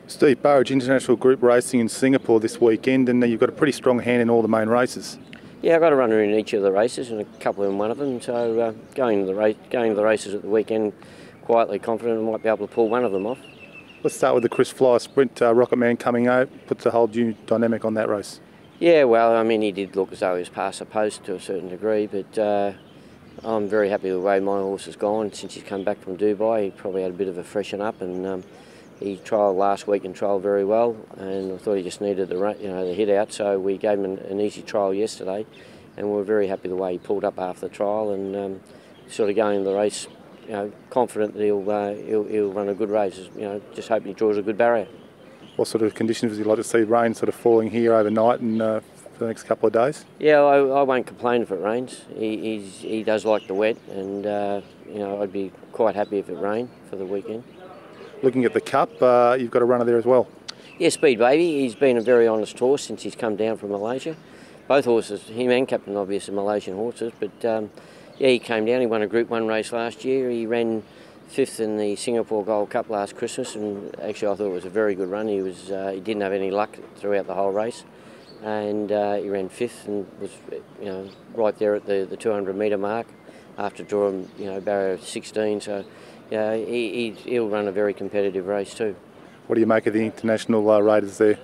Steve, Burridge International Group racing in Singapore this weekend, and you've got a pretty strong hand in all the main races. Yeah, I got a runner in each of the races and a couple in one of them. So going to the races at the weekend, quietly confident I might be able to pull one of them off. Let's start with the Chris Flyer Sprint. Rocket Man coming out puts a whole new dynamic on that race. Yeah, well, I mean, he did look as though he was past the post to a certain degree, but I'm very happy with the way my horse has gone since he's come back from Dubai. He probably had a bit of a freshen up, and he trialled last week and trialled very well, and I thought he just needed the hit out, so we gave him an easy trial yesterday, and we were very happy the way he pulled up after the trial, and sort of going into the race, confident that he'll run a good race. Just hoping he draws a good barrier. What sort of conditions would you like to see? Rain sort of falling here overnight and for the next couple of days? Yeah, I won't complain if it rains. He does like the wet, and I'd be quite happy if it rained for the weekend. Looking at the Cup, you've got a runner there as well. Yeah, Speed Baby. He's been a very honest horse since he's come down from Malaysia. Both horses, him and Captain Obvious, are Malaysian horses, but yeah, he came down. He won a Group 1 race last year. He ran 5th in the Singapore Gold Cup last Christmas, and actually I thought it was a very good run. He didn't have any luck throughout the whole race, and he ran 5th and was right there at the 200 metre mark after drawing barrier 16. So yeah, he'll run a very competitive race too. What do you make of the international raiders there?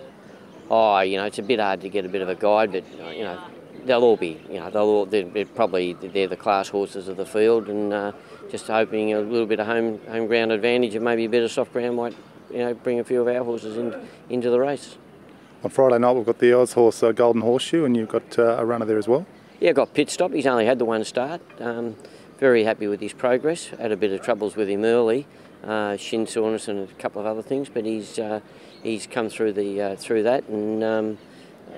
Oh, it's a bit hard to get a bit of a guide, but they'll all be, they're the class horses of the field, and just hoping a little bit of home ground advantage and maybe a bit of soft ground might, bring a few of our horses into the race. On Friday night we've got the Oz horse Golden Horseshoe, and you've got a runner there as well. Yeah, got Pit Stop. He's only had the one start. Very happy with his progress. Had a bit of troubles with him early, shin soreness and a couple of other things, but he's come through that, and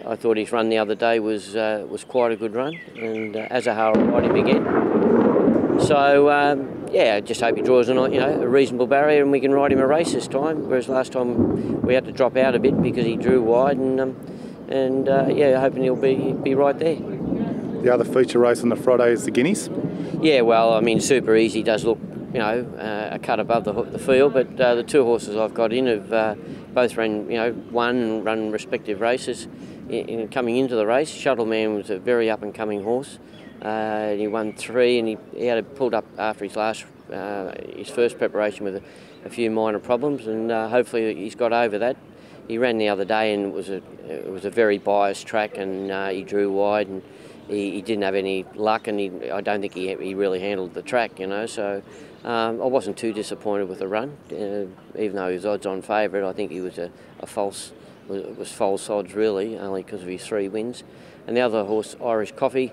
I thought his run the other day was quite a good run, and Azahar will ride him again. So yeah, just hope he draws a reasonable barrier and we can ride him a race this time. Whereas last time we had to drop out a bit because he drew wide, and yeah, hoping he'll be right there. The other feature race on the Friday is the Guineas. Yeah, well, I mean, Super Easy does look, a cut above the field, but the two horses I've got in have both ran, won and run respective races coming into the race. Shuttle Man was a very up-and-coming horse. He won 3, and he had pulled up after his first preparation with a few minor problems, and hopefully he's got over that. He ran the other day, and it was a very biased track, and he drew wide, and he didn't have any luck, and I don't think he really handled the track, so I wasn't too disappointed with the run. Even though he was odds-on favourite, I think he was false odds really, only because of his 3 wins. And the other horse, Irish Coffee,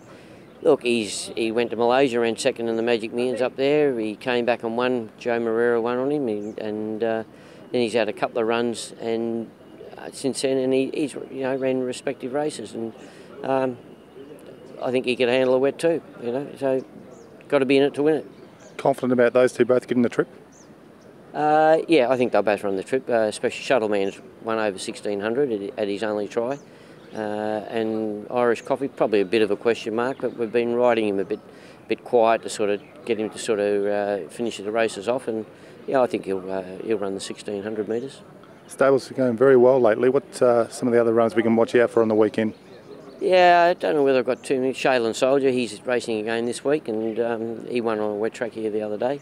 look, he went to Malaysia, ran 2nd in the Magic Millions up there. He came back and won. Joe Moreira won on him, and then he's had a couple of runs, and since then, and he's ran respective races, and I think he could handle a wet too, so got to be in it to win it. Confident about those two both getting the trip? Yeah, I think they'll both run the trip, especially Shuttle Man's won over 1600 at his only try, and Irish Coffee probably a bit of a question mark, but we've been riding him a bit quiet to sort of get him to finish the races off, and yeah, I think he'll run the 1600 metres. Stables are going very well lately. What some of the other runs we can watch out for on the weekend? Yeah, I don't know whether I've got too many. Shailen Soldier, he's racing again this week, and he won on a wet track here the other day.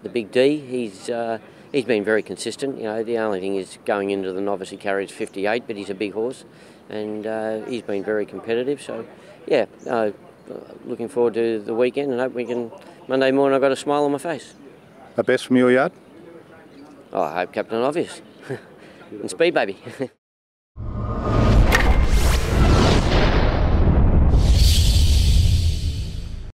The Big D, he's been very consistent. The only thing is going into the novice he carries 58, but he's a big horse, and he's been very competitive. So yeah, looking forward to the weekend, and hope we can. Monday morning I've got a smile on my face. The best from your yard? Oh, I hope Captain Obvious and Speed Baby.